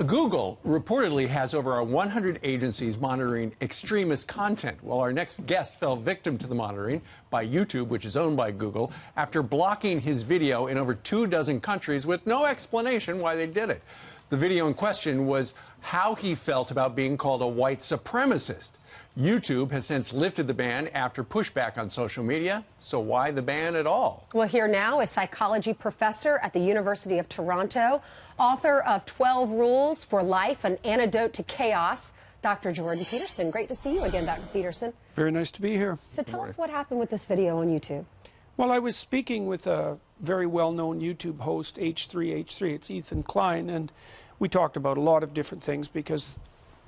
Google reportedly has over 100 agencies monitoring extremist content. Well, our next guest fell victim to the monitoring by YouTube, which is owned by Google, after blocking his video in over 24 countries with no explanation why they did it. The video in question was how he felt about being called a white supremacist. YouTube has since lifted the ban after pushback on social media. So why the ban at all? Well, here now is psychology professor at the University of Toronto, author of 12 Rules for Life, An Antidote to Chaos, Dr. Jordan Peterson. Great to see you again, Dr. Peterson. Very nice to be here. So tell us what happened with this video on YouTube. Well, I was speaking with a very well-known YouTube host, H3H3. It's Ethan Klein, and we talked about a lot of different things because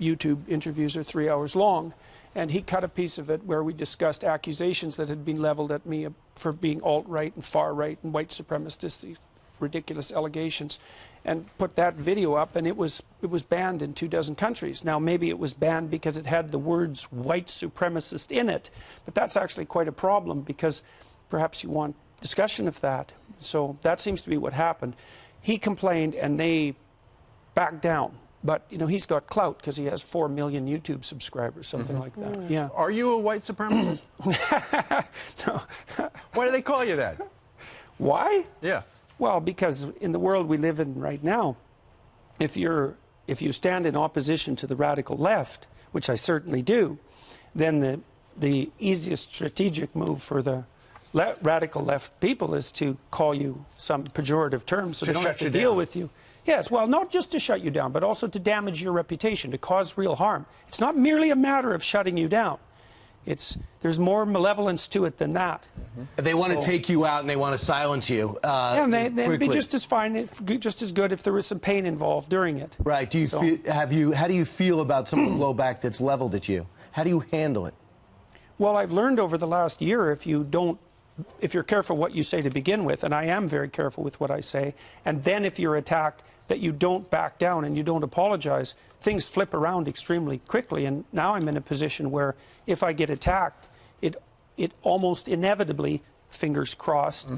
YouTube interviews are 3 hours long. And he cut a piece of it where we discussed accusations that had been leveled at me for being alt-right and far-right and white supremacist, ridiculous allegations, and put that video up, and it was banned in 24 countries. Now, maybe it was banned because it had the words white supremacist in it, but that's actually quite a problem because perhaps you want discussion of that. So that seems to be what happened. He complained, and they backed down. But, you know, he's got clout because he has 4 million YouTube subscribers, something like that. Yeah. Are you a white supremacist? No. Why do they call you that? Why? Yeah. Well, because in the world we live in right now, if you stand in opposition to the radical left, which I certainly do, then the easiest strategic move for the radical left people is to call you some pejorative term so they don't have to deal with you. Yes, well, not just to shut you down, but also to damage your reputation, to cause real harm. It's not merely a matter of shutting you down. There's more malevolence to it than that. They want to take you out and they want to silence you. Yeah, and they'd be just as fine, just as good if there was some pain involved during it. Right. Do you how do you feel about some of the blowback that's leveled at you? How do you handle it? Well, I've learned over the last year if you're careful what you say to begin with, and I am very careful with what I say, and then if you're attacked, that you don't back down and you don't apologize, things flip around extremely quickly. And now I'm in a position where if I get attacked, it almost inevitably, fingers crossed,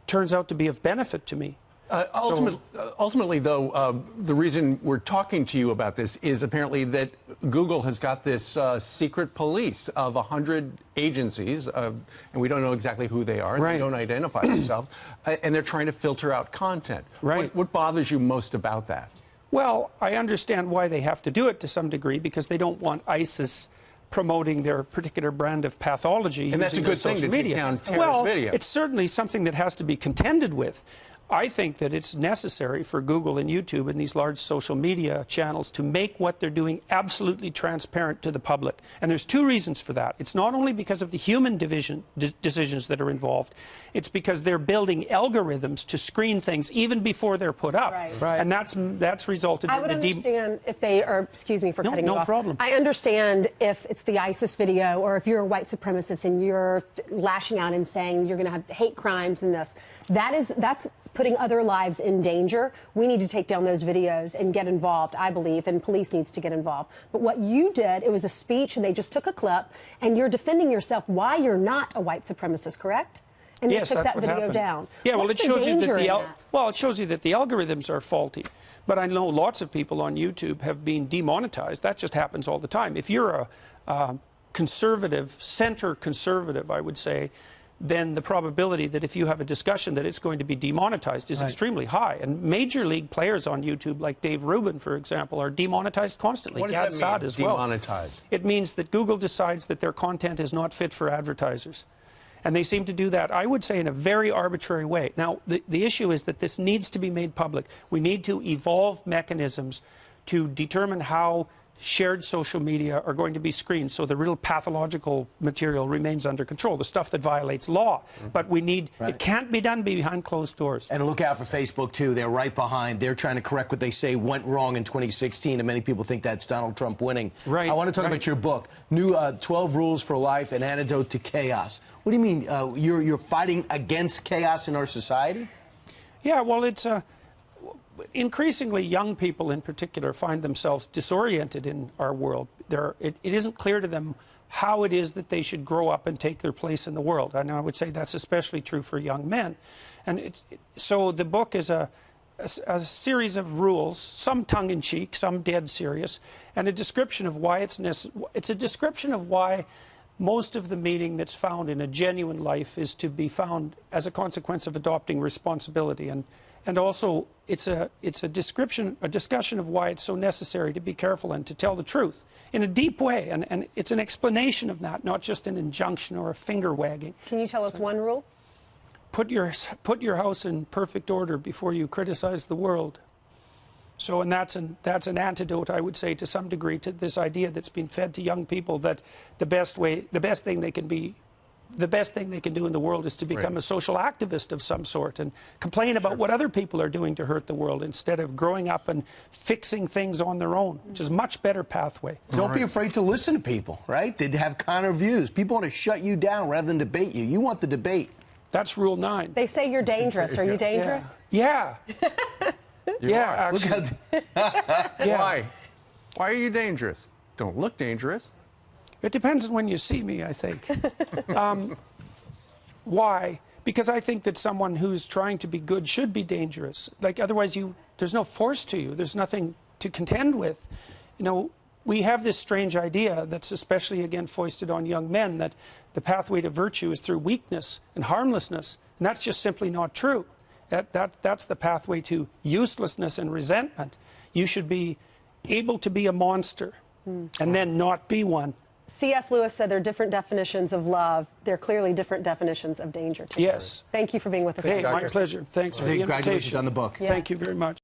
turns out to be of benefit to me. Ultimately, though, the reason we're talking to you about this is apparently that Google has got this secret police of 100 agencies, and we don't know exactly who they are. Right. They don't identify themselves, and they're trying to filter out content. Right. What bothers you most about that? Well, I understand why they have to do it to some degree, because they don't want ISIS promoting their particular brand of pathology. And that's a good thing to take down terrorist videos. It's certainly something that has to be contended with. I think that it's necessary for Google and YouTube and these large social media channels to make what they're doing absolutely transparent to the public. And there's two reasons for that. It's not only because of the human decisions that are involved, it's because they're building algorithms to screen things even before they're put up. Right. And that's resulted in I would understand if they are, excuse me for cutting you off. No problem. I understand if it's the ISIS video or if you're a white supremacist and you're lashing out and saying you're going to have hate crimes and this. That's putting other lives in danger. We need to take down those videos and get involved, I believe, and police needs to get involved. But what you did, it was a speech and they just took a clip and you're defending yourself why you're not a white supremacist, correct? And yes, they took that's that what video happened. down. Yeah, well, it shows you that that it shows you that the algorithms are faulty. But I know lots of people on YouTube have been demonetized. That just happens all the time. If you're a conservative, center conservative, I would say, then the probability that if you have a discussion that it's going to be demonetized is extremely high. And major league players on YouTube, like Dave Rubin, for example, are demonetized constantly. What does that mean, as well. demonetized? It means that Google decides that their content is not fit for advertisers. And they seem to do that, I would say, in a very arbitrary way. Now, the issue is that this needs to be made public. We need to evolve mechanisms to determine how shared social media are going to be screened so the real pathological material remains under control, the stuff that violates law. But we need, it can't be done behind closed doors. And look out for Facebook, too. They're right behind. They're trying to correct what they say went wrong in 2016, and many people think that's Donald Trump winning. Right. I want to talk about your book, new 12 Rules for Life, An Antidote to Chaos. What do you mean? You're fighting against chaos in our society? Yeah, well, it's increasingly young people in particular find themselves disoriented in our world. It isn't clear to them how it is that they should grow up and take their place in the world. And I would say that's especially true for young men. And so the book is a series of rules, some tongue-in-cheek, some dead serious, and a description of why it's a description of why most of the meaning that's found in a genuine life is to be found as a consequence of adopting responsibility, and also it's a discussion of why it's so necessary to be careful and to tell the truth in a deep way, and it's an explanation of that, not just an injunction or a finger wagging. Can you tell us one rule? Put your house in perfect order before you criticize the world. So, and that's an antidote, I would say, to some degree, to this idea that's been fed to young people that the best thing they can do in the world is to become a social activist of some sort and complain about what other people are doing to hurt the world instead of growing up and fixing things on their own, which is a much better pathway. Don't be afraid to listen to people, right? They have counter views. People want to shut you down rather than debate you. You want the debate. That's rule 9. They say you're dangerous. Are you dangerous? Yeah. Yeah, actually. Why? Why are you dangerous? Don't look dangerous. It depends on when you see me, I think. Why? Because I think that someone who's trying to be good should be dangerous. Like, otherwise there's no force to you. There's nothing to contend with. You know, we have this strange idea that's especially, again, foisted on young men, that the pathway to virtue is through weakness and harmlessness. And that's just simply not true. That's the pathway to uselessness and resentment. You should be able to be a monster and then not be one. C.S. Lewis said there are different definitions of love. There are clearly different definitions of danger, too. Yes. Thank you for being with us. Hey, my pleasure. Thanks for the invitation. Congratulations on the book. Yeah. Thank you very much.